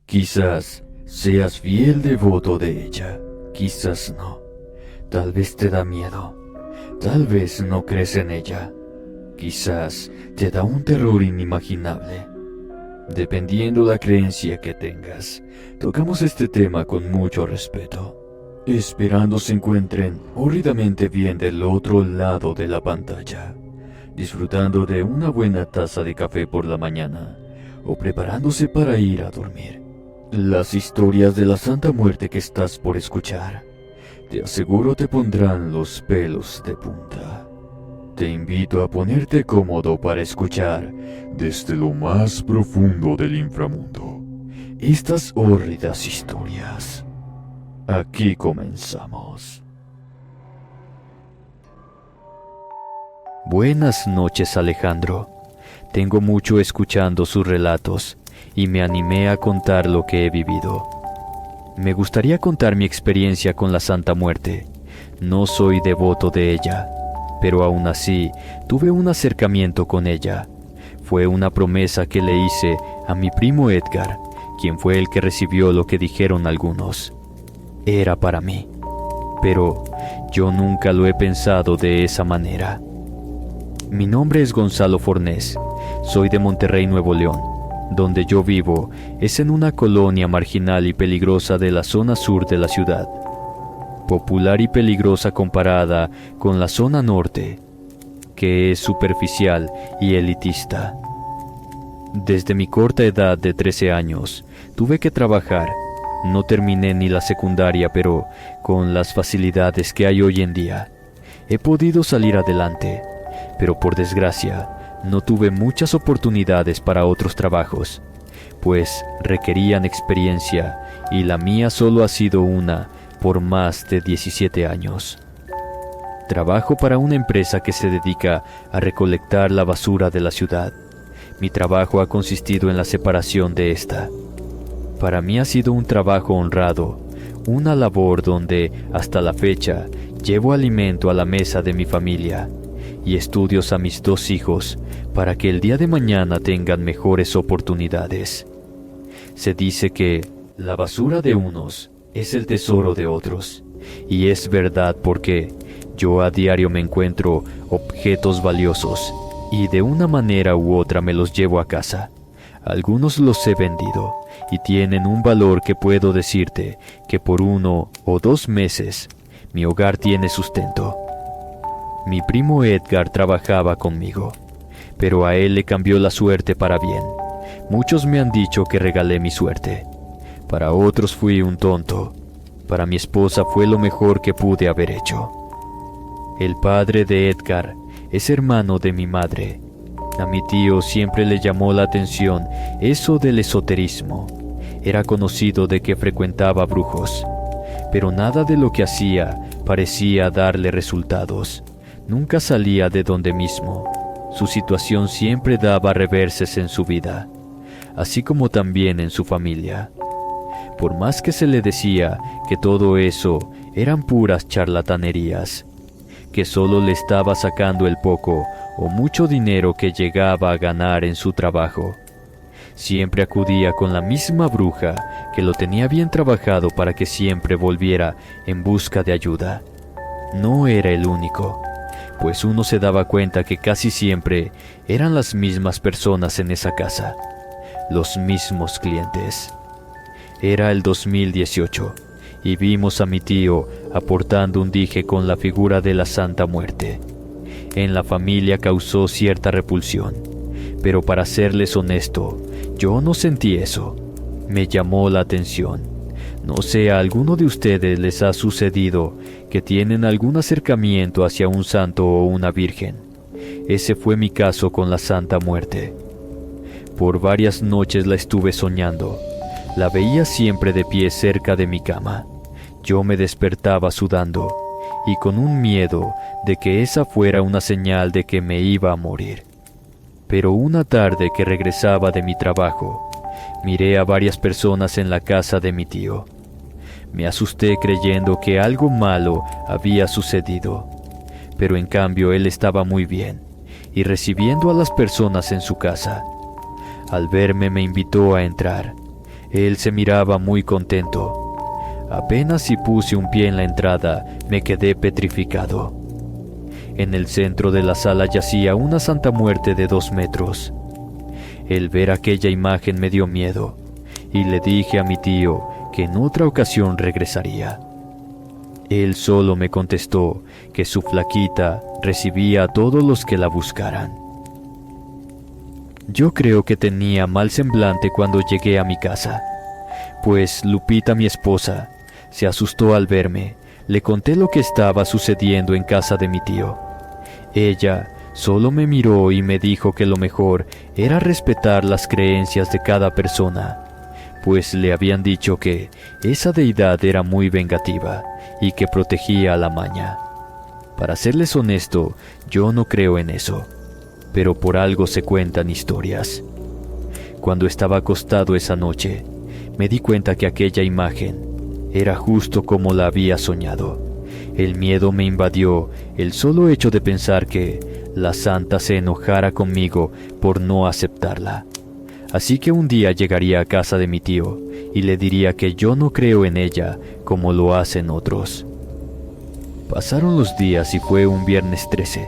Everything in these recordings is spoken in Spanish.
Quizás seas fiel devoto de ella, quizás no. Tal vez te da miedo, tal vez no crees en ella, quizás te da un terror inimaginable. Dependiendo la creencia que tengas, tocamos este tema con mucho respeto, esperando se encuentren horridamente bien del otro lado de la pantalla, disfrutando de una buena taza de café por la mañana o preparándose para ir a dormir. Las historias de la Santa Muerte que estás por escuchar, te aseguro te pondrán los pelos de punta. Te invito a ponerte cómodo para escuchar desde lo más profundo del inframundo estas hórridas historias. Aquí comenzamos. Buenas noches, Alejandro. Tengo mucho escuchando sus relatos y me animé a contar lo que he vivido. Me gustaría contar mi experiencia con la Santa Muerte. No soy devoto de ella, pero aún así tuve un acercamiento con ella. Fue una promesa que le hice a mi primo Edgar, quien fue el que recibió lo que dijeron algunos. Era para mí, pero yo nunca lo he pensado de esa manera. Mi nombre es Gonzalo Fornés, soy de Monterrey, Nuevo León. Donde yo vivo es en una colonia marginal y peligrosa de la zona sur de la ciudad. Popular y peligrosa comparada con la zona norte, que es superficial y elitista. Desde mi corta edad de 13 años, tuve que trabajar. No terminé ni la secundaria, pero con las facilidades que hay hoy en día, he podido salir adelante, pero por desgracia, no tuve muchas oportunidades para otros trabajos, pues requerían experiencia y la mía solo ha sido una por más de 17 años. Trabajo para una empresa que se dedica a recolectar la basura de la ciudad. Mi trabajo ha consistido en la separación de esta. Para mí ha sido un trabajo honrado, una labor donde, hasta la fecha, llevo alimento a la mesa de mi familia y estudios a mis 2 hijos para que el día de mañana tengan mejores oportunidades. Se dice que la basura de unos es el tesoro de otros, y es verdad porque yo a diario me encuentro objetos valiosos y de una manera u otra me los llevo a casa. Algunos los he vendido y tienen un valor que puedo decirte que por 1 o 2 meses mi hogar tiene sustento. Mi primo Edgar trabajaba conmigo, pero a él le cambió la suerte para bien. Muchos me han dicho que regalé mi suerte. Para otros fui un tonto. Para mi esposa fue lo mejor que pude haber hecho. El padre de Edgar es hermano de mi madre. A mi tío siempre le llamó la atención eso del esoterismo. Era conocido de que frecuentaba brujos, pero nada de lo que hacía parecía darle resultados. Nunca salía de donde mismo. Su situación siempre daba reverses en su vida, así como también en su familia. Por más que se le decía que todo eso eran puras charlatanerías, que solo le estaba sacando el poco o mucho dinero que llegaba a ganar en su trabajo, siempre acudía con la misma bruja que lo tenía bien trabajado para que siempre volviera en busca de ayuda. No era el único, pues uno se daba cuenta que casi siempre eran las mismas personas en esa casa, los mismos clientes. Era el 2018 y vimos a mi tío aportando un dije con la figura de la Santa Muerte. En la familia causó cierta repulsión, pero para serles honesto, yo no sentí eso. Me llamó la atención. No sé, a alguno de ustedes les ha sucedido que tienen algún acercamiento hacia un santo o una virgen. Ese fue mi caso con la Santa Muerte. Por varias noches la estuve soñando. La veía siempre de pie cerca de mi cama. Yo me despertaba sudando y con un miedo de que esa fuera una señal de que me iba a morir. Pero una tarde que regresaba de mi trabajo, miré a varias personas en la casa de mi tío. Me asusté creyendo que algo malo había sucedido, pero en cambio él estaba muy bien y recibiendo a las personas en su casa. Al verme me invitó a entrar. Él se miraba muy contento. Apenas si puse un pie en la entrada, me quedé petrificado. En el centro de la sala yacía una Santa Muerte de 2 metros. El ver aquella imagen me dio miedo, y le dije a mi tío que en otra ocasión regresaría. Él solo me contestó que su flaquita recibía a todos los que la buscaran. Yo creo que tenía mal semblante cuando llegué a mi casa, pues Lupita, mi esposa, se asustó al verme. Le conté lo que estaba sucediendo en casa de mi tío. Ella solo me miró y me dijo que lo mejor era respetar las creencias de cada persona, pues le habían dicho que esa deidad era muy vengativa y que protegía a la maña. Para serles honesto, yo no creo en eso, pero por algo se cuentan historias. Cuando estaba acostado esa noche, me di cuenta que aquella imagen era justo como la había soñado. El miedo me invadió el solo hecho de pensar que la santa se enojara conmigo por no aceptarla. Así que un día llegaría a casa de mi tío y le diría que yo no creo en ella como lo hacen otros. Pasaron los días y fue un viernes 13,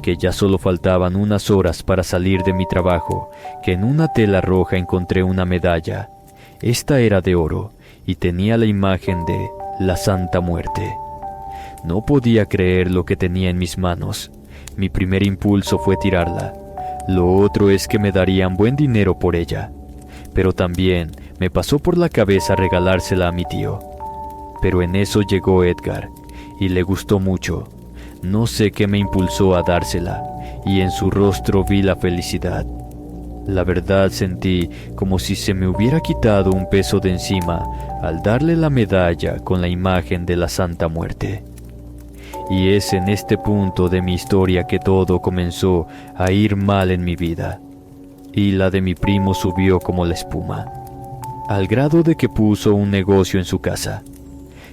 que ya solo faltaban unas horas para salir de mi trabajo, que en una tela roja encontré una medalla. Esta era de oro y tenía la imagen de la Santa Muerte. No podía creer lo que tenía en mis manos. Mi primer impulso fue tirarla. Lo otro es que me darían buen dinero por ella. Pero también me pasó por la cabeza regalársela a mi tío. Pero en eso llegó Edgar, y le gustó mucho. No sé qué me impulsó a dársela, y en su rostro vi la felicidad. La verdad sentí como si se me hubiera quitado un peso de encima al darle la medalla con la imagen de la Santa Muerte. Y es en este punto de mi historia que todo comenzó a ir mal en mi vida, y la de mi primo subió como la espuma, al grado de que puso un negocio en su casa.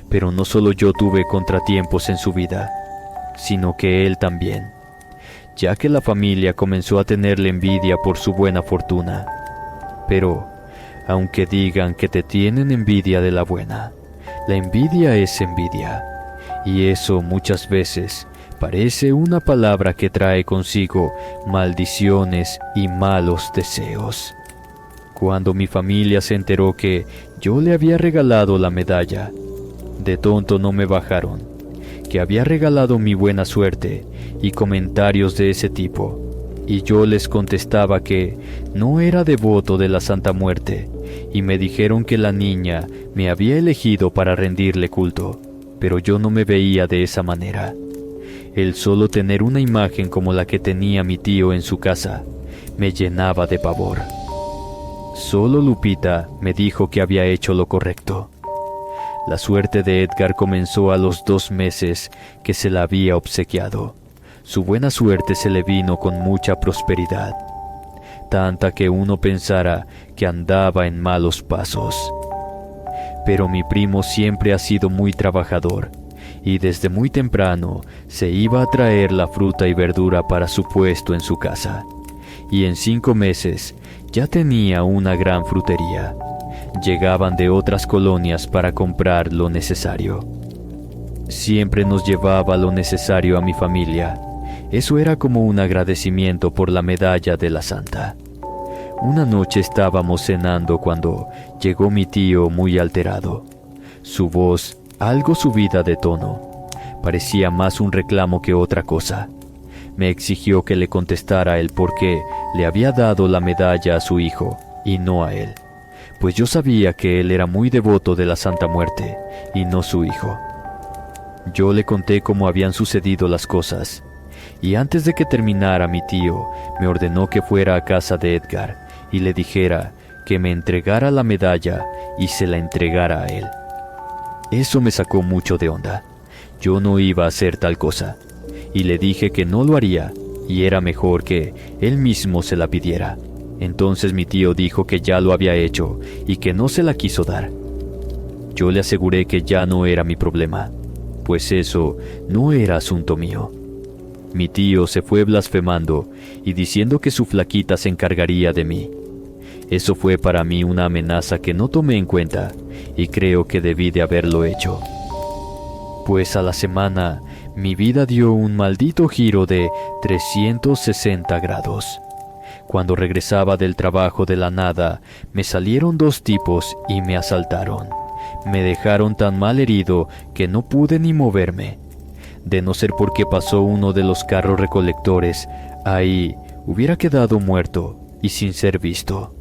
Pero no solo yo tuve contratiempos en su vida, sino que él también, ya que la familia comenzó a tenerle envidia por su buena fortuna. Pero, aunque digan que te tienen envidia de la buena, la envidia es envidia, y eso muchas veces parece una palabra que trae consigo maldiciones y malos deseos. Cuando mi familia se enteró que yo le había regalado la medalla, de tonto no me bajaron, que había regalado mi buena suerte y comentarios de ese tipo, y yo les contestaba que no era devoto de la Santa Muerte, y me dijeron que la niña me había elegido para rendirle culto, pero yo no me veía de esa manera. El solo tener una imagen como la que tenía mi tío en su casa me llenaba de pavor. Solo Lupita me dijo que había hecho lo correcto. La suerte de Edgar comenzó a los 2 meses que se la había obsequiado. Su buena suerte se le vino con mucha prosperidad, tanta que uno pensara que andaba en malos pasos. Pero mi primo siempre ha sido muy trabajador, y desde muy temprano se iba a traer la fruta y verdura para su puesto en su casa, y en 5 meses ya tenía una gran frutería. Llegaban de otras colonias para comprar lo necesario. Siempre nos llevaba lo necesario a mi familia. Eso era como un agradecimiento por la medalla de la santa. Una noche estábamos cenando cuando llegó mi tío muy alterado. Su voz, algo subida de tono, parecía más un reclamo que otra cosa. Me exigió que le contestara el por qué le había dado la medalla a su hijo y no a él, pues yo sabía que él era muy devoto de la Santa Muerte y no su hijo. Yo le conté cómo habían sucedido las cosas, y antes de que terminara mi tío me ordenó que fuera a casa de Edgar y le dijera que me entregara la medalla y se la entregara a él. Eso me sacó mucho de onda. Yo no iba a hacer tal cosa, y le dije que no lo haría y era mejor que él mismo se la pidiera. Entonces mi tío dijo que ya lo había hecho y que no se la quiso dar. Yo le aseguré que ya no era mi problema, pues eso no era asunto mío. Mi tío se fue blasfemando y diciendo que su flaquita se encargaría de mí. Eso fue para mí una amenaza que no tomé en cuenta y creo que debí de haberlo hecho. Pues a la semana, mi vida dio un maldito giro de 360 grados. Cuando regresaba del trabajo de la nada, me salieron 2 tipos y me asaltaron. Me dejaron tan mal herido que no pude ni moverme. De no ser porque pasó uno de los carros recolectores, ahí hubiera quedado muerto y sin ser visto.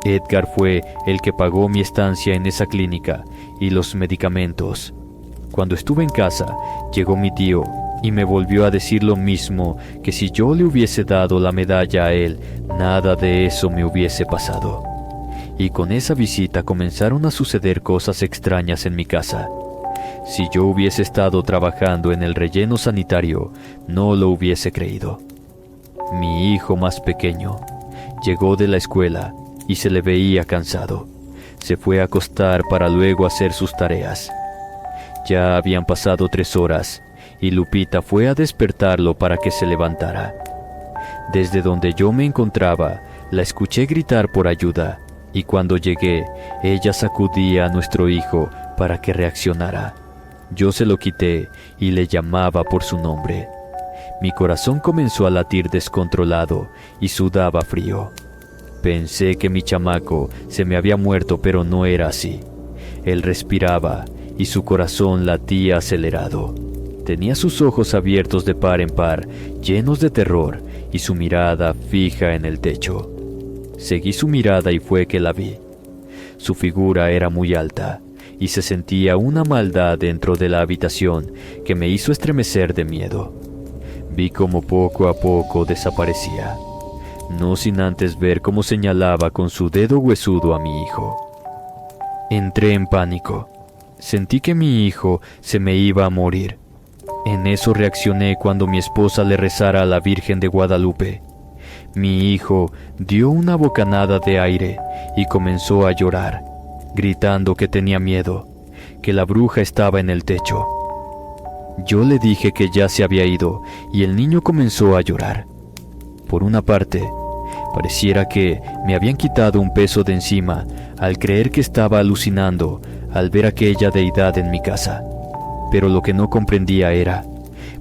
Edgar fue el que pagó mi estancia en esa clínica y los medicamentos. Cuando estuve en casa, llegó mi tío y me volvió a decir lo mismo, que si yo le hubiese dado la medalla a él, nada de eso me hubiese pasado. Y con esa visita comenzaron a suceder cosas extrañas en mi casa. Si yo hubiese estado trabajando en el relleno sanitario, no lo hubiese creído. Mi hijo más pequeño llegó de la escuela y se le veía cansado. Se fue a acostar para luego hacer sus tareas. Ya habían pasado 3 horas y Lupita fue a despertarlo para que se levantara. Desde donde yo me encontraba, la escuché gritar por ayuda y cuando llegué, ella sacudía a nuestro hijo para que reaccionara. Yo se lo quité y le llamaba por su nombre. Mi corazón comenzó a latir descontrolado y sudaba frío. Pensé que mi chamaco se me había muerto, pero no era así. Él respiraba y su corazón latía acelerado. Tenía sus ojos abiertos de par en par, llenos de terror, y su mirada fija en el techo. Seguí su mirada y fue que la vi. Su figura era muy alta, y se sentía una maldad dentro de la habitación que me hizo estremecer de miedo. Vi cómo poco a poco desaparecía, no sin antes ver cómo señalaba con su dedo huesudo a mi hijo. Entré en pánico. Sentí que mi hijo se me iba a morir. En eso reaccioné cuando mi esposa le rezara a la Virgen de Guadalupe. Mi hijo dio una bocanada de aire y comenzó a llorar, gritando que tenía miedo, que la bruja estaba en el techo. Yo le dije que ya se había ido y el niño comenzó a llorar. Por una parte, pareciera que me habían quitado un peso de encima al creer que estaba alucinando al ver aquella deidad en mi casa. Pero lo que no comprendía era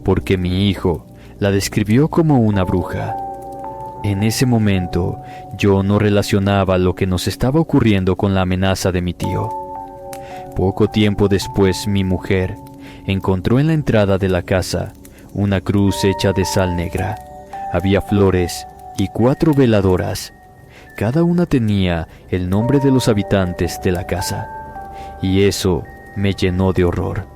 por qué mi hijo la describió como una bruja. En ese momento, yo no relacionaba lo que nos estaba ocurriendo con la amenaza de mi tío. Poco tiempo después, mi mujer encontró en la entrada de la casa una cruz hecha de sal negra. Había flores y 4 veladoras. Cada una tenía el nombre de los habitantes de la casa. Y eso me llenó de horror.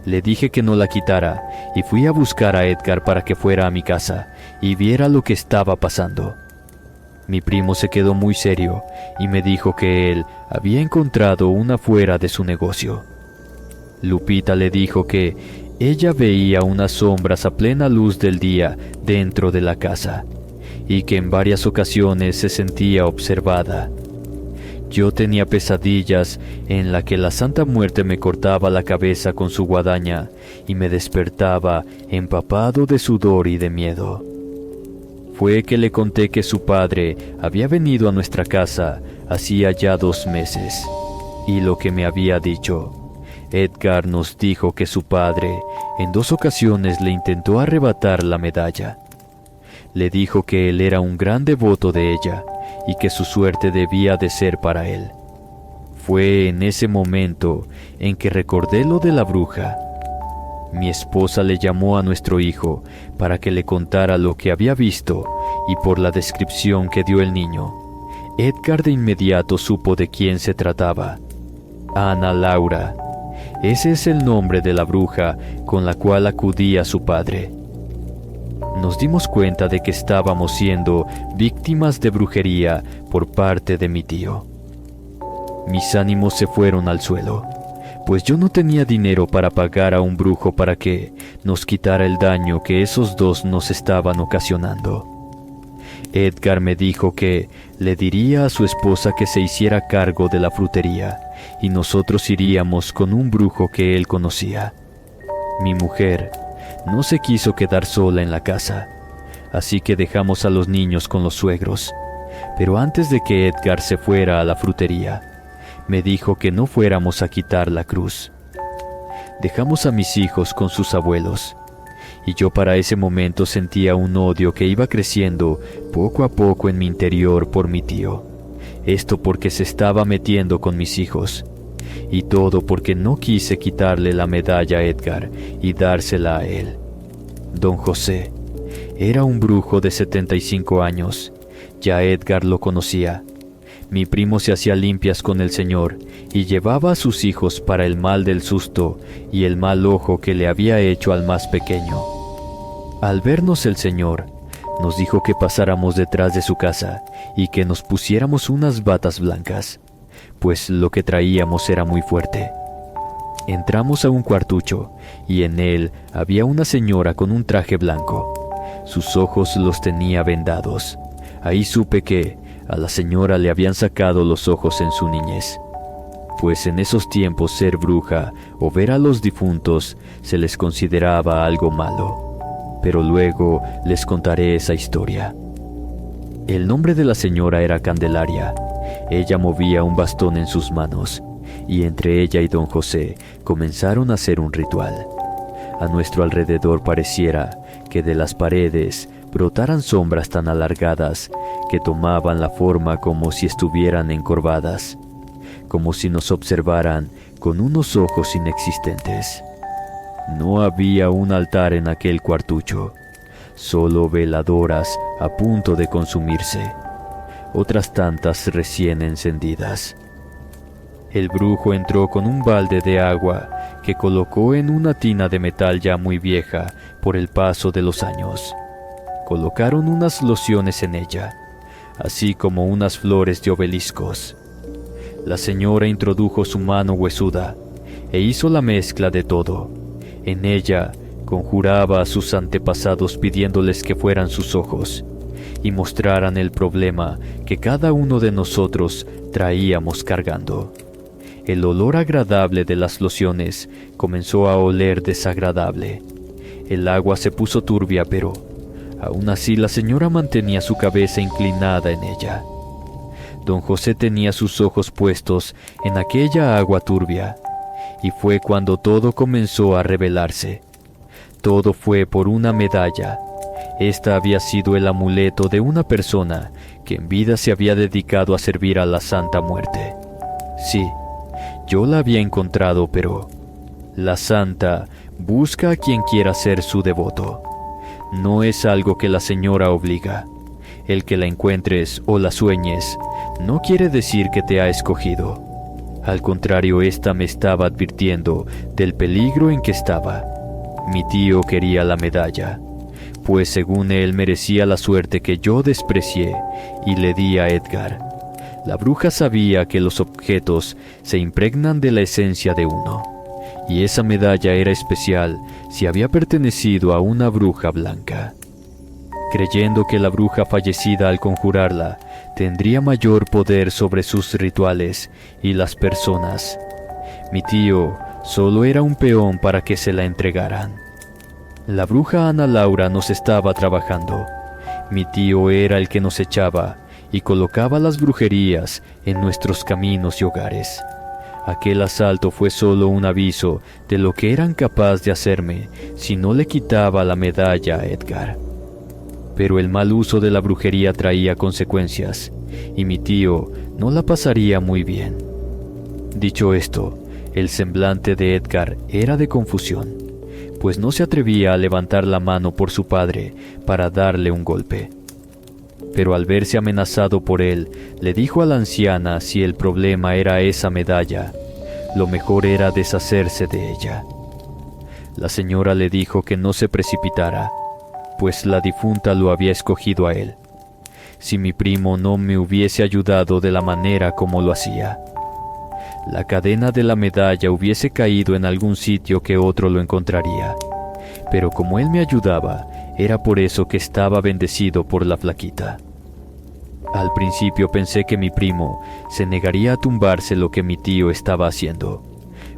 Le dije que no la quitara y fui a buscar a Edgar para que fuera a mi casa y viera lo que estaba pasando. Mi primo se quedó muy serio y me dijo que él había encontrado una fuera de su negocio. Lupita le dijo que ella veía unas sombras a plena luz del día dentro de la casa y que en varias ocasiones se sentía observada. Yo tenía pesadillas en la que la Santa Muerte me cortaba la cabeza con su guadaña y me despertaba empapado de sudor y de miedo. Fue que le conté que su padre había venido a nuestra casa hacía ya 2 meses y lo que me había dicho. Edgar nos dijo que su padre en 2 ocasiones le intentó arrebatar la medalla. Le dijo que él era un gran devoto de ella y que su suerte debía de ser para él. Fue en ese momento en que recordé lo de la bruja. Mi esposa le llamó a nuestro hijo para que le contara lo que había visto y por la descripción que dio el niño, Edgar de inmediato supo de quién se trataba. Ana Laura. Ese es el nombre de la bruja con la cual acudía su padre. Nos dimos cuenta de que estábamos siendo víctimas de brujería por parte de mi tío. Mis ánimos se fueron al suelo, pues yo no tenía dinero para pagar a un brujo para que nos quitara el daño que esos 2 nos estaban ocasionando. Edgar me dijo que le diría a su esposa que se hiciera cargo de la frutería y nosotros iríamos con un brujo que él conocía. Mi mujer no se quiso quedar sola en la casa, así que dejamos a los niños con los suegros. Pero antes de que Edgar se fuera a la frutería, me dijo que no fuéramos a quitar la cruz. Dejamos a mis hijos con sus abuelos, y yo para ese momento sentía un odio que iba creciendo poco a poco en mi interior por mi tío. Esto porque se estaba metiendo con mis hijos, y todo porque no quise quitarle la medalla a Edgar y dársela a él. Don José era un brujo de 75 años. Ya Edgar lo conocía. Mi primo se hacía limpias con el señor y llevaba a sus hijos para el mal del susto y el mal ojo que le había hecho al más pequeño. Al vernos el señor, nos dijo que pasáramos detrás de su casa y que nos pusiéramos unas batas blancas, pues lo que traíamos era muy fuerte. Entramos a un cuartucho y en él había una señora con un traje blanco. Sus ojos los tenía vendados. Ahí supe que a la señora le habían sacado los ojos en su niñez, pues en esos tiempos ser bruja o ver a los difuntos se les consideraba algo malo. Pero luego les contaré esa historia. El nombre de la señora era Candelaria. Ella movía un bastón en sus manos, y entre ella y don José comenzaron a hacer un ritual. A nuestro alrededor pareciera que de las paredes brotaran sombras tan alargadas que tomaban la forma como si estuvieran encorvadas, como si nos observaran con unos ojos inexistentes. No había un altar en aquel cuartucho, solo veladoras a punto de consumirse, otras tantas recién encendidas. El brujo entró con un balde de agua que colocó en una tina de metal ya muy vieja por el paso de los años. Colocaron unas lociones en ella, así como unas flores de obeliscos. La señora introdujo su mano huesuda e hizo la mezcla de todo. En ella conjuraba a sus antepasados pidiéndoles que fueran sus ojos y mostraran el problema que cada uno de nosotros traíamos cargando. El olor agradable de las lociones comenzó a oler desagradable. El agua se puso turbia, pero aún así la señora mantenía su cabeza inclinada en ella. Don José tenía sus ojos puestos en aquella agua turbia, y fue cuando todo comenzó a revelarse. Todo fue por una medalla. Esta había sido el amuleto de una persona que en vida se había dedicado a servir a la Santa Muerte. Sí, yo la había encontrado, pero la Santa busca a quien quiera ser su devoto. No es algo que la señora obliga. El que la encuentres o la sueñes no quiere decir que te ha escogido. Al contrario, esta me estaba advirtiendo del peligro en que estaba. Mi tío quería la medalla, pues según él merecía la suerte que yo desprecié y le di a Edgar. La bruja sabía que los objetos se impregnan de la esencia de uno, y esa medalla era especial si había pertenecido a una bruja blanca. Creyendo que la bruja fallecida al conjurarla tendría mayor poder sobre sus rituales y las personas, mi tío solo era un peón para que se la entregaran. La bruja Ana Laura nos estaba trabajando. Mi tío era el que nos echaba y colocaba las brujerías en nuestros caminos y hogares. Aquel asalto fue solo un aviso de lo que eran capaces de hacerme si no le quitaba la medalla a Edgar. Pero el mal uso de la brujería traía consecuencias, y mi tío no la pasaría muy bien. Dicho esto, el semblante de Edgar era de confusión, pues no se atrevía a levantar la mano por su padre para darle un golpe. Pero al verse amenazado por él, le dijo a la anciana si el problema era esa medalla, lo mejor era deshacerse de ella. La señora le dijo que no se precipitara, pues la difunta lo había escogido a él, si mi primo no me hubiese ayudado de la manera como lo hacía. La cadena de la medalla hubiese caído en algún sitio que otro lo encontraría, pero como él me ayudaba, era por eso que estaba bendecido por la flaquita. Al principio pensé que mi primo se negaría a tumbarse lo que mi tío estaba haciendo,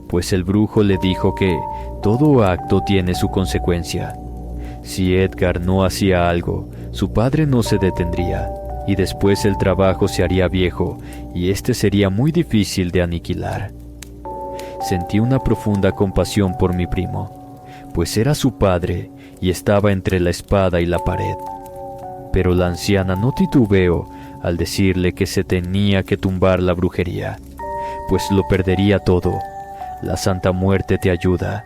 pues el brujo le dijo que todo acto tiene su consecuencia. Si Edgar no hacía algo, su padre no se detendría, y después el trabajo se haría viejo y este sería muy difícil de aniquilar. Sentí una profunda compasión por mi primo, pues era su padre y estaba entre la espada y la pared. Pero la anciana no titubeó al decirle que se tenía que tumbar la brujería, pues lo perdería todo. La Santa Muerte te ayuda,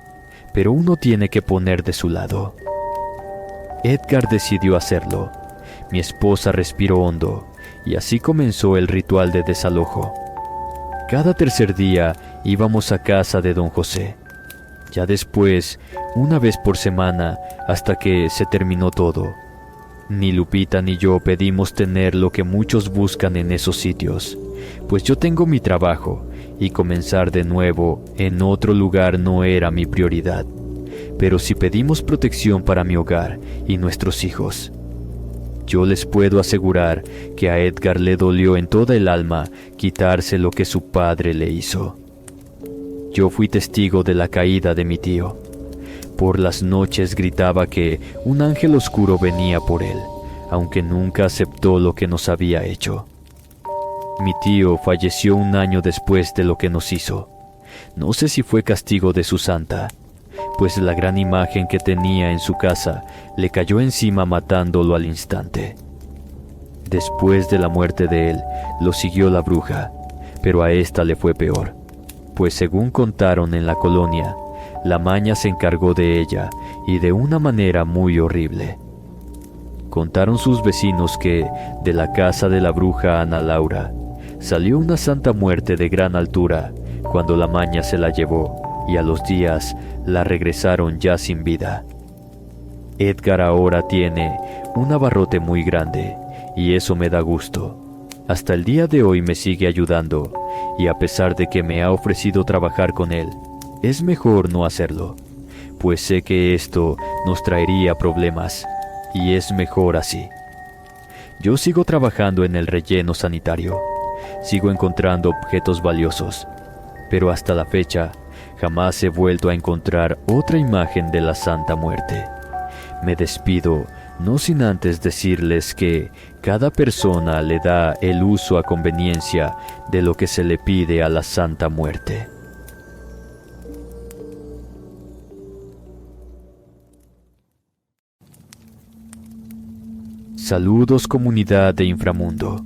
pero uno tiene que poner de su lado. Edgar decidió hacerlo. Mi esposa respiró hondo, y así comenzó el ritual de desalojo. Cada tercer día íbamos a casa de don José. Ya después, una vez por semana, hasta que se terminó todo. Ni Lupita ni yo pedimos tener lo que muchos buscan en esos sitios, pues yo tengo mi trabajo, y comenzar de nuevo en otro lugar no era mi prioridad. Pero si pedimos protección para mi hogar y nuestros hijos, yo les puedo asegurar que a Edgar le dolió en toda el alma quitarse lo que su padre le hizo. Yo fui testigo de la caída de mi tío. Por las noches gritaba que un ángel oscuro venía por él, aunque nunca aceptó lo que nos había hecho. Mi tío falleció un año después de lo que nos hizo. No sé si fue castigo de su santa, pues la gran imagen que tenía en su casa le cayó encima matándolo al instante. Después de la muerte de él, lo siguió la bruja, pero a esta le fue peor, pues según contaron en la colonia, la maña se encargó de ella y de una manera muy horrible. Contaron sus vecinos que, de la casa de la bruja Ana Laura, salió una Santa Muerte de gran altura cuando la maña se la llevó, y a los días la regresaron ya sin vida. Edgar ahora tiene un abarrote muy grande, y eso me da gusto. Hasta el día de hoy me sigue ayudando, y a pesar de que me ha ofrecido trabajar con él, es mejor no hacerlo, pues sé que esto nos traería problemas, y es mejor así. Yo sigo trabajando en el relleno sanitario, sigo encontrando objetos valiosos, pero hasta la fecha jamás he vuelto a encontrar otra imagen de la Santa Muerte. Me despido, no sin antes decirles que cada persona le da el uso a conveniencia de lo que se le pide a la Santa Muerte. Saludos, comunidad de Inframundo.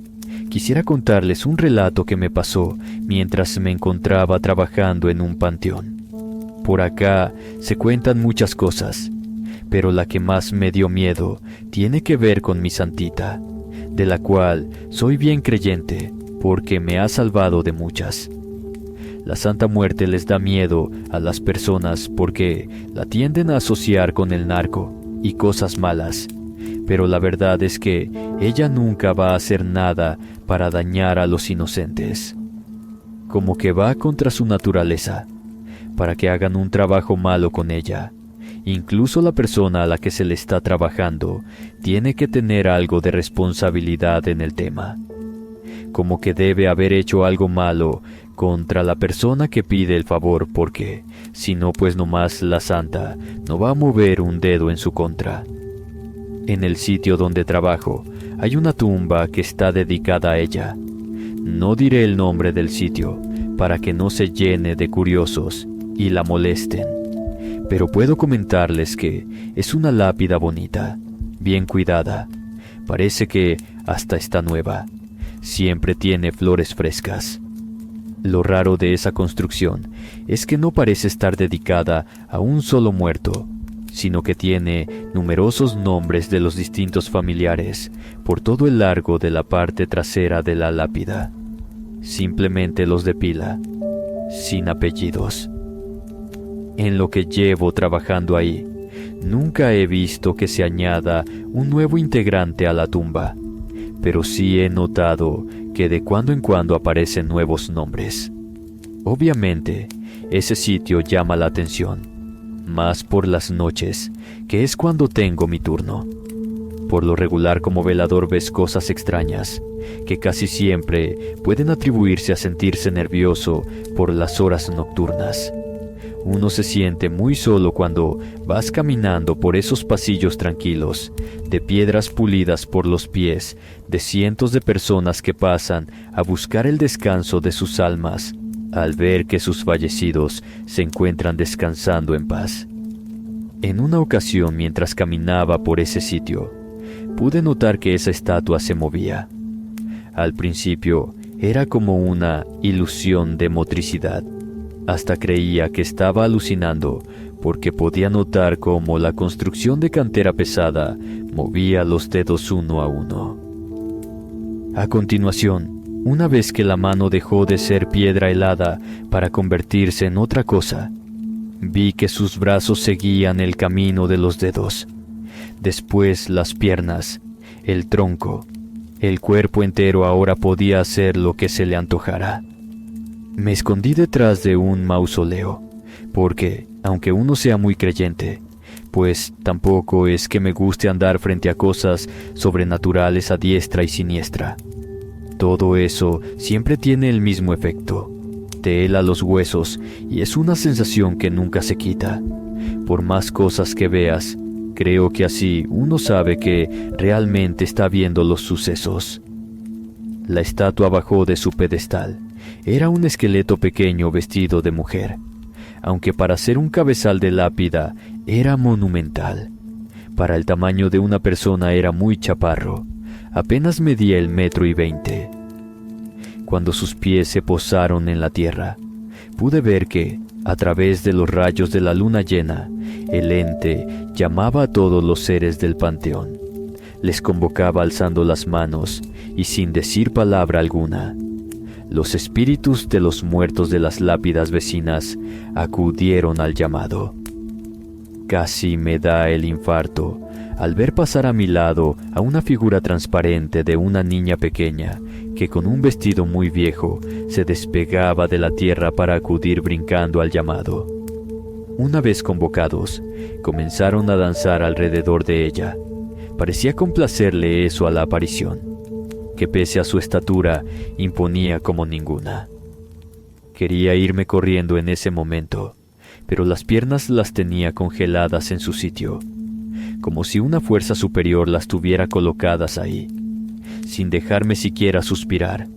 Quisiera contarles un relato que me pasó mientras me encontraba trabajando en un panteón. Por acá se cuentan muchas cosas, pero la que más me dio miedo tiene que ver con mi santita, de la cual soy bien creyente porque me ha salvado de muchas. La Santa Muerte les da miedo a las personas porque la tienden a asociar con el narco y cosas malas, pero la verdad es que ella nunca va a hacer nada para dañar a los inocentes. Como que va contra su naturaleza, para que hagan un trabajo malo con ella. Incluso la persona a la que se le está trabajando tiene que tener algo de responsabilidad en el tema. Como que debe haber hecho algo malo contra la persona que pide el favor, porque si no, pues nomás la santa no va a mover un dedo en su contra. En el sitio donde trabajo hay una tumba que está dedicada a ella. No diré el nombre del sitio para que no se llene de curiosos y la molesten, pero puedo comentarles que es una lápida bonita, bien cuidada. Parece que hasta está nueva. Siempre tiene flores frescas. Lo raro de esa construcción es que no parece estar dedicada a un solo muerto, sino que tiene numerosos nombres de los distintos familiares por todo el largo de la parte trasera de la lápida. Simplemente los depila, sin apellidos. En lo que llevo trabajando ahí, nunca he visto que se añada un nuevo integrante a la tumba, pero sí he notado que de cuando en cuando aparecen nuevos nombres. Obviamente, ese sitio llama la atención, más por las noches, que es cuando tengo mi turno. Por lo regular, como velador ves cosas extrañas, que casi siempre pueden atribuirse a sentirse nervioso por las horas nocturnas. Uno se siente muy solo cuando vas caminando por esos pasillos tranquilos, de piedras pulidas por los pies, de cientos de personas que pasan a buscar el descanso de sus almas, al ver que sus fallecidos se encuentran descansando en paz. En una ocasión, mientras caminaba por ese sitio, pude notar que esa estatua se movía. Al principio, era como una ilusión de motricidad. Hasta creía que estaba alucinando porque podía notar cómo la construcción de cantera pesada movía los dedos uno a uno. A continuación, una vez que la mano dejó de ser piedra helada para convertirse en otra cosa, vi que sus brazos seguían el camino de los dedos. Después las piernas, el tronco, el cuerpo entero ahora podía hacer lo que se le antojara. Me escondí detrás de un mausoleo, porque, aunque uno sea muy creyente, pues tampoco es que me guste andar frente a cosas sobrenaturales a diestra y siniestra. Todo eso siempre tiene el mismo efecto. Te hela los huesos y es una sensación que nunca se quita. Por más cosas que veas, creo que así uno sabe que realmente está viendo los sucesos. La estatua bajó de su pedestal. Era un esqueleto pequeño vestido de mujer, aunque para ser un cabezal de lápida era monumental. Para el tamaño de una persona era muy chaparro, apenas medía 1,20 m. Cuando sus pies se posaron en la tierra, pude ver que, a través de los rayos de la luna llena, el ente llamaba a todos los seres del panteón. Les convocaba alzando las manos y sin decir palabra alguna. Los espíritus de los muertos de las lápidas vecinas acudieron al llamado. Casi me da el infarto al ver pasar a mi lado a una figura transparente de una niña pequeña que con un vestido muy viejo se despegaba de la tierra para acudir brincando al llamado. Una vez convocados, comenzaron a danzar alrededor de ella. Parecía complacerle eso a la aparición, que pese a su estatura imponía como ninguna. Quería irme corriendo en ese momento, pero las piernas las tenía congeladas en su sitio, como si una fuerza superior las tuviera colocadas ahí. Sin dejarme siquiera suspirar,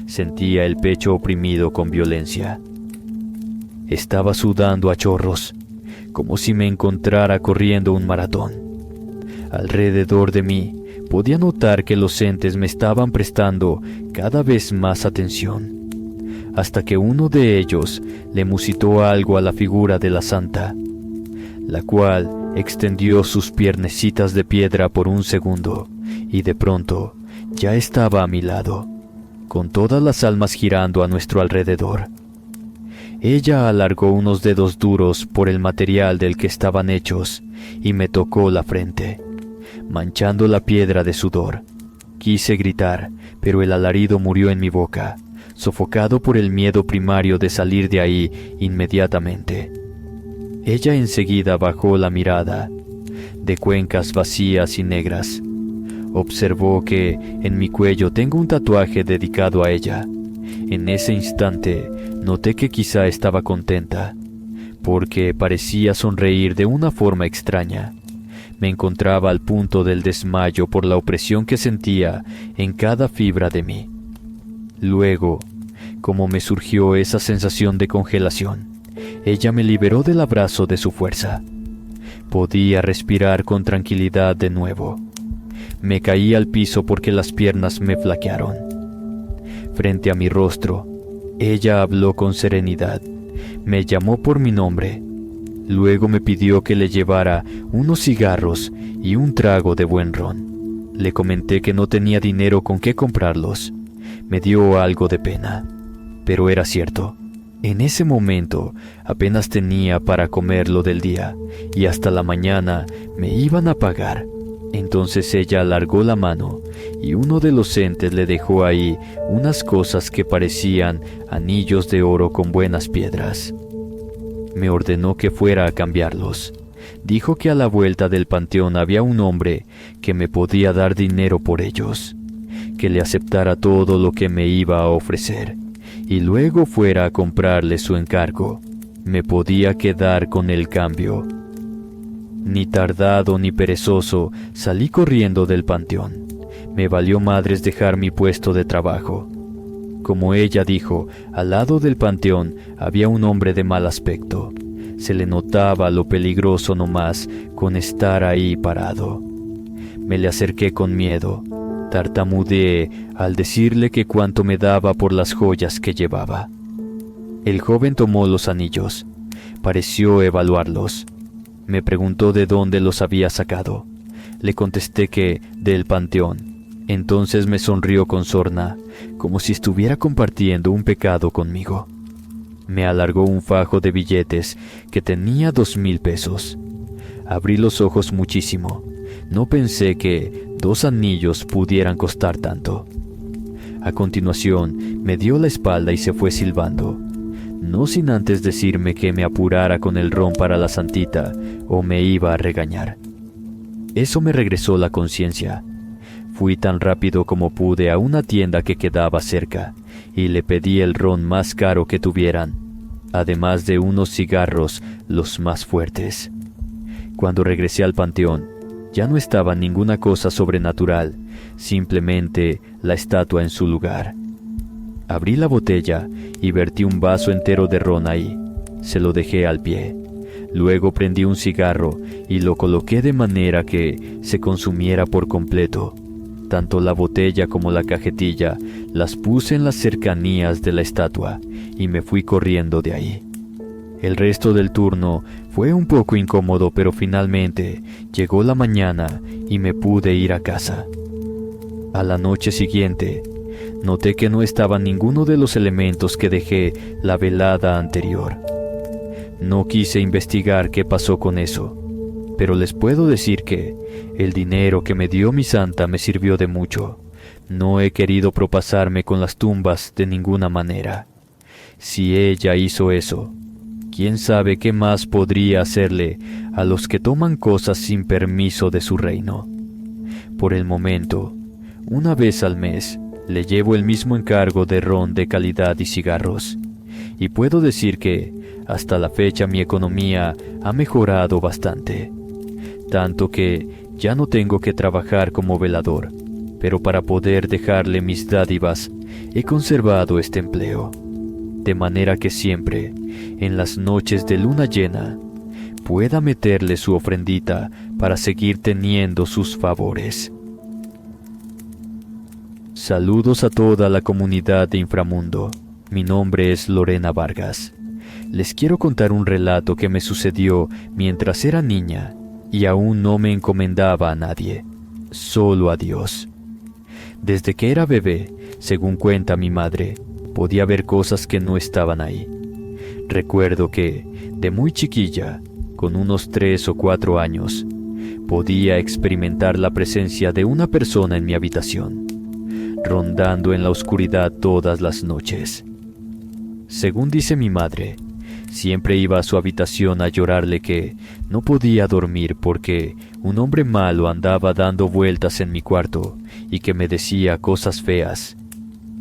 sentía el pecho oprimido con violencia. Estaba sudando a chorros, como si me encontrara corriendo un maratón. Alrededor de mí, podía notar que los entes me estaban prestando cada vez más atención, hasta que uno de ellos le musitó algo a la figura de la santa, la cual extendió sus piernecitas de piedra por un segundo, y de pronto ya estaba a mi lado, con todas las almas girando a nuestro alrededor. Ella alargó unos dedos duros por el material del que estaban hechos y me tocó la frente, manchando la piedra de sudor. Quise gritar, pero el alarido murió en mi boca, sofocado por el miedo primario de salir de ahí inmediatamente. Ella enseguida bajó la mirada, de cuencas vacías y negras. Observó que en mi cuello tengo un tatuaje dedicado a ella. En ese instante noté que quizá estaba contenta, porque parecía sonreír de una forma extraña. Me encontraba al punto del desmayo por la opresión que sentía en cada fibra de mí. Luego, como me surgió esa sensación de congelación, ella me liberó del abrazo de su fuerza. Podía respirar con tranquilidad de nuevo. Me caí al piso porque las piernas me flaquearon. Frente a mi rostro, ella habló con serenidad. Me llamó por mi nombre. Luego me pidió que le llevara unos cigarros y un trago de buen ron. Le comenté que no tenía dinero con qué comprarlos. Me dio algo de pena, pero era cierto. En ese momento apenas tenía para comer lo del día y hasta la mañana me iban a pagar. Entonces ella alargó la mano y uno de los entes le dejó ahí unas cosas que parecían anillos de oro con buenas piedras. Me ordenó que fuera a cambiarlos. Dijo que a la vuelta del panteón había un hombre que me podía dar dinero por ellos, que le aceptara todo lo que me iba a ofrecer y luego fuera a comprarle su encargo. me podía quedar con el cambio. Ni tardado ni perezoso, salí corriendo del panteón. Me valió madres dejar mi puesto de trabajo. Como ella dijo, al lado del panteón había un hombre de mal aspecto. Se le notaba lo peligroso nomás con estar ahí parado. Me le acerqué con miedo. Tartamudeé al decirle que cuánto me daba por las joyas que llevaba. El joven tomó los anillos. Pareció evaluarlos. Me preguntó de dónde los había sacado. Le contesté que del panteón. Entonces me sonrió con sorna, como si estuviera compartiendo un pecado conmigo. Me alargó un fajo de billetes que tenía 2,000 pesos. Abrí los ojos muchísimo. No pensé que 2 anillos pudieran costar tanto. A continuación, me dio la espalda y se fue silbando, no sin antes decirme que me apurara con el ron para la santita o me iba a regañar. Eso me regresó la conciencia. Fui tan rápido como pude a una tienda que quedaba cerca y le pedí el ron más caro que tuvieran, además de unos cigarros los más fuertes. Cuando regresé al panteón, ya no estaba ninguna cosa sobrenatural, simplemente la estatua en su lugar. Abrí la botella y vertí un vaso entero de ron ahí. Se lo dejé al pie. Luego prendí un cigarro y lo coloqué de manera que se consumiera por completo. Tanto la botella como la cajetilla las puse en las cercanías de la estatua y me fui corriendo de ahí. El resto del turno fue un poco incómodo, pero finalmente llegó la mañana y me pude ir a casa. A la noche siguiente, noté que no estaba ninguno de los elementos que dejé la velada anterior. No quise investigar qué pasó con eso, pero les puedo decir que el dinero que me dio mi santa me sirvió de mucho. No he querido propasarme con las tumbas de ninguna manera. Si ella hizo eso, ¿quién sabe qué más podría hacerle a los que toman cosas sin permiso de su reino? Por el momento, una vez al mes, le llevo el mismo encargo de ron de calidad y cigarros. Y puedo decir que, hasta la fecha, mi economía ha mejorado bastante. Tanto que ya no tengo que trabajar como velador, pero para poder dejarle mis dádivas, he conservado este empleo. De manera que siempre, en las noches de luna llena, pueda meterle su ofrendita para seguir teniendo sus favores. Saludos a toda la comunidad de Inframundo. Mi nombre es Lorena Vargas. Les quiero contar un relato que me sucedió mientras era niña y aún no me encomendaba a nadie, solo a Dios. Desde que era bebé, según cuenta mi madre, podía ver cosas que no estaban ahí. Recuerdo que, de muy chiquilla, con unos 3 o 4 años, podía experimentar la presencia de una persona en mi habitación, rondando en la oscuridad todas las noches. Según dice mi madre, siempre iba a su habitación a llorarle que no podía dormir porque un hombre malo andaba dando vueltas en mi cuarto y que me decía cosas feas.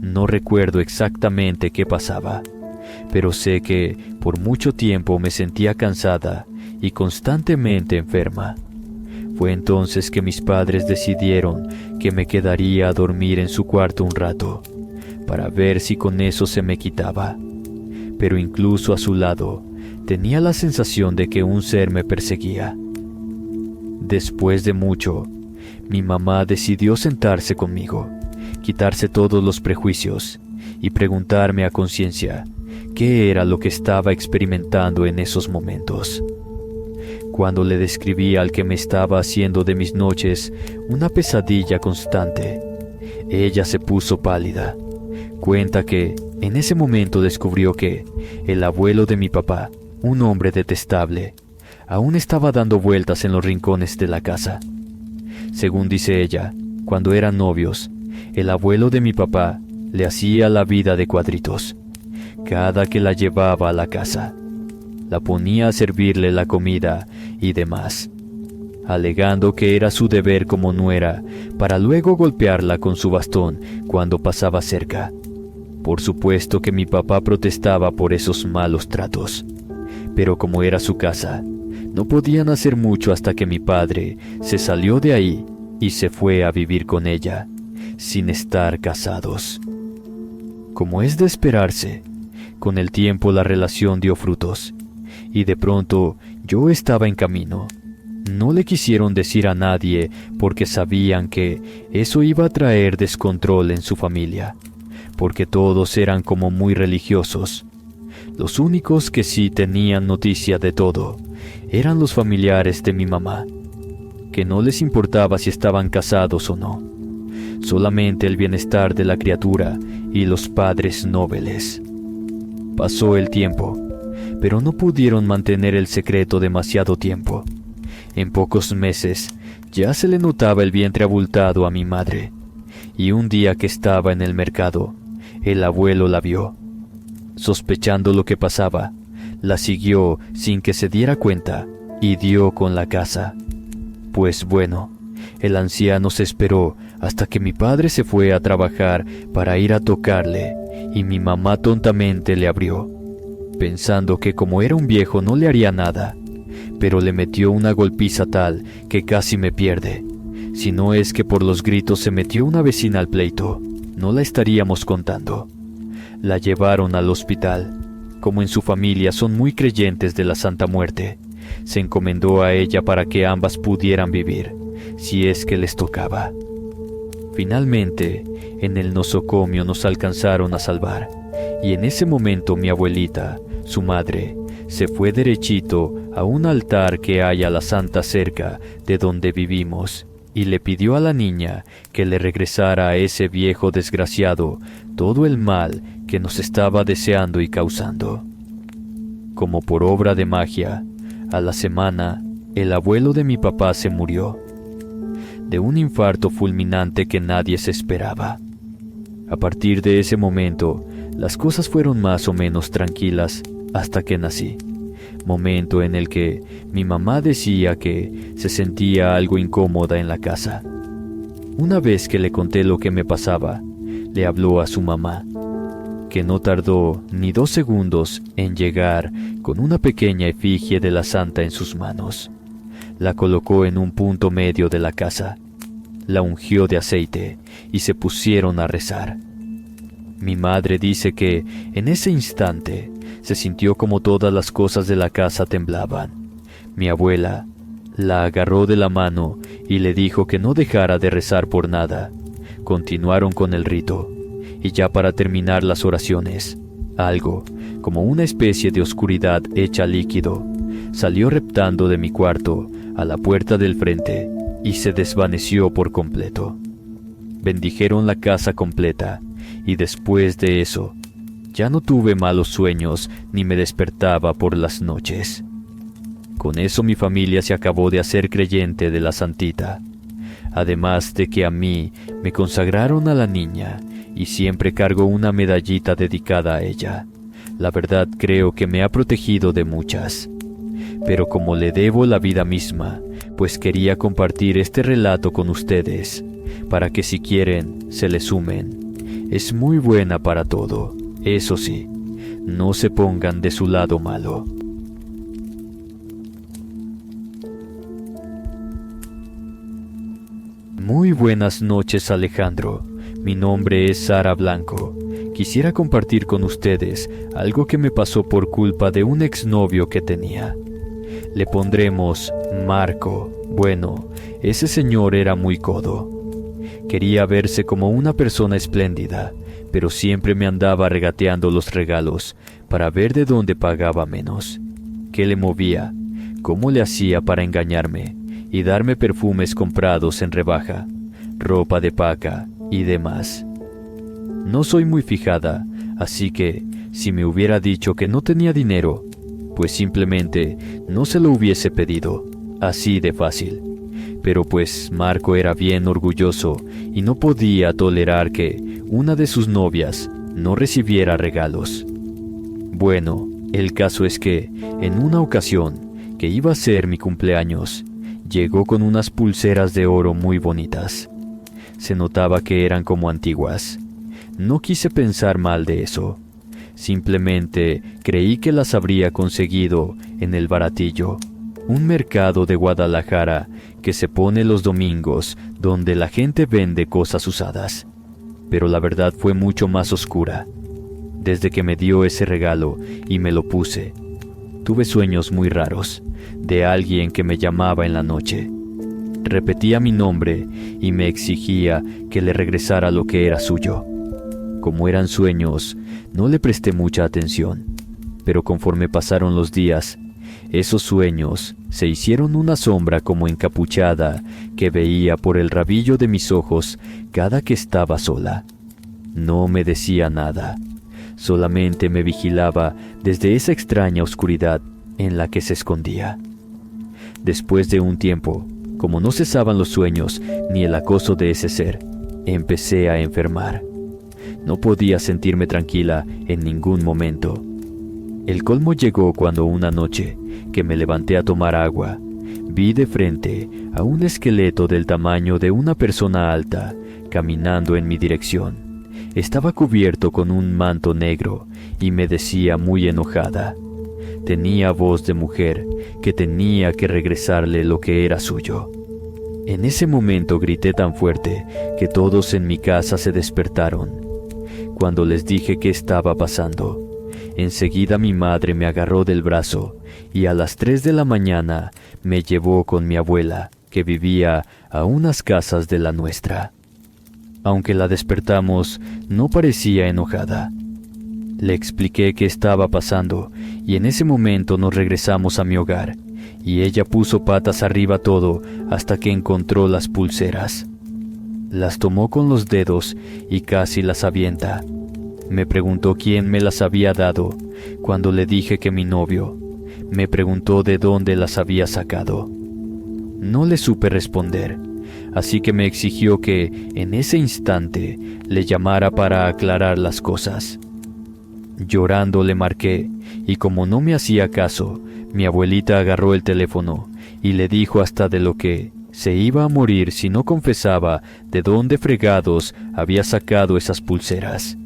No recuerdo exactamente qué pasaba, pero sé que por mucho tiempo me sentía cansada y constantemente enferma. Fue entonces que mis padres decidieron que me quedaría a dormir en su cuarto un rato, para ver si con eso se me quitaba. Pero incluso a su lado, tenía la sensación de que un ser me perseguía. Después de mucho, mi mamá decidió sentarse conmigo, quitarse todos los prejuicios y preguntarme a conciencia qué era lo que estaba experimentando en esos momentos. Cuando le describí al que me estaba haciendo de mis noches una pesadilla constante, ella se puso pálida. Cuenta que en ese momento descubrió que el abuelo de mi papá, un hombre detestable, aún estaba dando vueltas en los rincones de la casa. Según dice ella, cuando eran novios, el abuelo de mi papá le hacía la vida de cuadritos. Cada que la llevaba a la casa, la ponía a servirle la comida y demás, alegando que era su deber como nuera, para luego golpearla con su bastón cuando pasaba cerca. Por supuesto que mi papá protestaba por esos malos tratos. pero como era su casa, no podían hacer mucho hasta que mi padre se salió de ahí y se fue a vivir con ella, sin estar casados. Como es de esperarse, con el tiempo la relación dio frutos, y de pronto yo estaba en camino. No le quisieron decir a nadie porque sabían que eso iba a traer descontrol en su familia, porque todos eran como muy religiosos. Los únicos que sí tenían noticia de todo eran los familiares de mi mamá, que no les importaba si estaban casados o no, solamente el bienestar de la criatura y los padres nobles. Pasó el tiempo, pero no pudieron mantener el secreto demasiado tiempo. En pocos meses ya se le notaba el vientre abultado a mi madre, y un día que estaba en el mercado, el abuelo la vio. Sospechando lo que pasaba, la siguió sin que se diera cuenta y dio con la casa. Pues bueno, el anciano se esperó hasta que mi padre se fue a trabajar para ir a tocarle, y mi mamá tontamente le abrió, pensando que como era un viejo no le haría nada, pero le metió una golpiza tal que casi me pierde. Si no es que por los gritos se metió una vecina al pleito, no la estaríamos contando. La llevaron al hospital. Como en su familia son muy creyentes de la Santa Muerte, se encomendó a ella para que ambas pudieran vivir, si es que les tocaba. Finalmente, en el nosocomio nos alcanzaron a salvar, y en ese momento mi abuelita, su madre, se fue derechito a un altar que hay a la santa cerca de donde vivimos, y le pidió a la niña que le regresara a ese viejo desgraciado todo el mal que nos estaba deseando y causando. Como por obra de magia, a la semana, el abuelo de mi papá se murió, de un infarto fulminante que nadie se esperaba. A partir de ese momento, las cosas fueron más o menos tranquilas hasta que nací, momento en el que mi mamá decía que se sentía algo incómoda en la casa. Una vez que le conté lo que me pasaba, le habló a su mamá, que no tardó ni 2 segundos en llegar con una pequeña efigie de la santa en sus manos. La colocó en un punto medio de la casa, la ungió de aceite y se pusieron a rezar. Mi madre dice que en ese instante se sintió como todas las cosas de la casa temblaban. Mi abuela la agarró de la mano y le dijo que no dejara de rezar por nada. Continuaron con el rito, y ya para terminar las oraciones, algo, como una especie de oscuridad hecha líquido, salió reptando de mi cuarto a la puerta del frente y se desvaneció por completo. Bendijeron la casa completa, y después de eso, ya no tuve malos sueños ni me despertaba por las noches. Con eso mi familia se acabó de hacer creyente de la santita, además de que a mí me consagraron a la niña y siempre cargo una medallita dedicada a ella. La verdad creo que me ha protegido de muchas, pero como le debo la vida misma, pues quería compartir este relato con ustedes, para que si quieren se le sumen. Es muy buena para todo, eso sí, no se pongan de su lado malo. Muy buenas noches, Alejandro. Mi nombre es Sara Blanco. Quisiera compartir con ustedes algo que me pasó por culpa de un exnovio que tenía. Le pondremos Marco. Bueno, ese señor era muy codo. Quería verse como una persona espléndida, pero siempre me andaba regateando los regalos para ver de dónde pagaba menos. ¿Qué le movía? ¿Cómo le hacía para engañarme y darme perfumes comprados en rebaja, ropa de paca y demás? No soy muy fijada, así que si me hubiera dicho que no tenía dinero, pues simplemente no se lo hubiese pedido, así de fácil. Pero pues Marco era bien orgulloso y no podía tolerar que una de sus novias no recibiera regalos. Bueno, el caso es que en una ocasión que iba a ser mi cumpleaños, llegó con unas pulseras de oro muy bonitas. Se notaba que eran como antiguas. No quise pensar mal de eso. Simplemente creí que las habría conseguido en el Baratillo, un mercado de Guadalajara que se pone los domingos donde la gente vende cosas usadas. Pero la verdad fue mucho más oscura. Desde que me dio ese regalo y me lo puse, tuve sueños muy raros de alguien que me llamaba en la noche. Repetía mi nombre y me exigía que le regresara lo que era suyo. Como eran sueños, no le presté mucha atención, pero conforme pasaron los días, esos sueños se hicieron una sombra como encapuchada que veía por el rabillo de mis ojos cada que estaba sola. No me decía nada, solamente me vigilaba desde esa extraña oscuridad en la que se escondía. Después de un tiempo, como no cesaban los sueños ni el acoso de ese ser, empecé a enfermar. No podía sentirme tranquila en ningún momento. El colmo llegó cuando una noche, que me levanté a tomar agua, vi de frente a un esqueleto del tamaño de una persona alta, caminando en mi dirección. Estaba cubierto con un manto negro y me decía muy enojada. Tenía voz de mujer que tenía que regresarle lo que era suyo. En ese momento grité tan fuerte que todos en mi casa se despertaron. Cuando les dije qué estaba pasando, enseguida mi madre me agarró del brazo y a las 3 de la mañana me llevó con mi abuela, que vivía a unas casas de la nuestra. Aunque la despertamos, no parecía enojada. Le expliqué qué estaba pasando y en ese momento nos regresamos a mi hogar y ella puso patas arriba todo hasta que encontró las pulseras. Las tomó con los dedos y casi las avienta. Me preguntó quién me las había dado cuando le dije que mi novio. Me preguntó de dónde las había sacado. No le supe responder, así que me exigió que en ese instante le llamara para aclarar las cosas. Llorando le marqué y como no me hacía caso, mi abuelita agarró el teléfono y le dijo hasta de lo que se iba a morir si no confesaba de dónde fregados había sacado esas pulseras.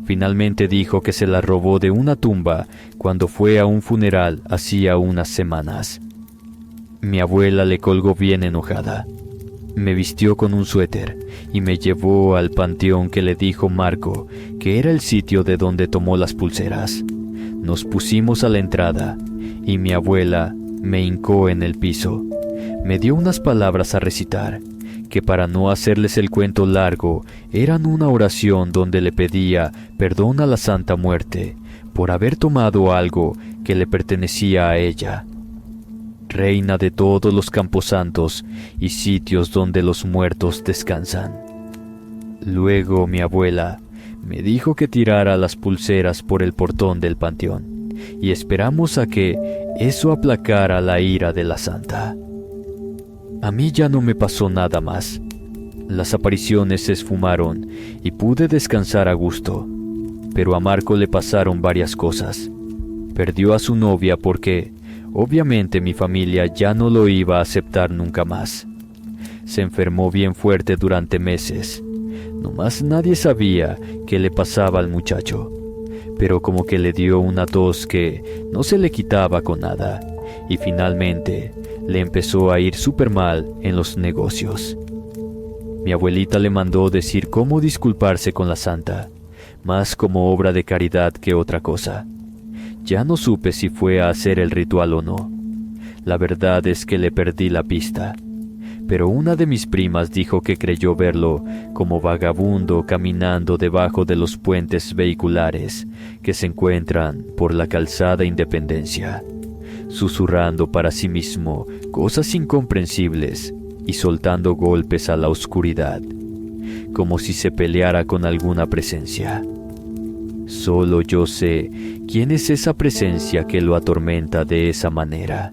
Finalmente dijo que se las robó de una tumba cuando fue a un funeral hacía unas semanas. Mi abuela le colgó bien enojada. Me vistió con un suéter y me llevó al panteón que le dijo Marco que era el sitio de donde tomó las pulseras. Nos pusimos a la entrada y mi abuela me hincó en el piso. Me dio unas palabras a recitar, que para no hacerles el cuento largo, eran una oración donde le pedía perdón a la Santa Muerte por haber tomado algo que le pertenecía a ella. Reina de todos los camposantos y sitios donde los muertos descansan. Luego mi abuela me dijo que tirara las pulseras por el portón del panteón y esperamos a que eso aplacara la ira de la santa. A mí ya no me pasó nada más. Las apariciones se esfumaron y pude descansar a gusto, pero a Marco le pasaron varias cosas. Perdió a su novia porque, obviamente, mi familia ya no lo iba a aceptar nunca más. Se enfermó bien fuerte durante meses. Nomás nadie sabía qué le pasaba al muchacho, pero como que le dio una tos que no se le quitaba con nada, y finalmente le empezó a ir súper mal en los negocios. Mi abuelita le mandó decir cómo disculparse con la santa, más como obra de caridad que otra cosa. Ya no supe si fue a hacer el ritual o no. La verdad es que le perdí la pista, pero una de mis primas dijo que creyó verlo como vagabundo caminando debajo de los puentes vehiculares que se encuentran por la calzada Independencia, susurrando para sí mismo cosas incomprensibles y soltando golpes a la oscuridad, como si se peleara con alguna presencia. Solo yo sé quién es esa presencia que lo atormenta de esa manera.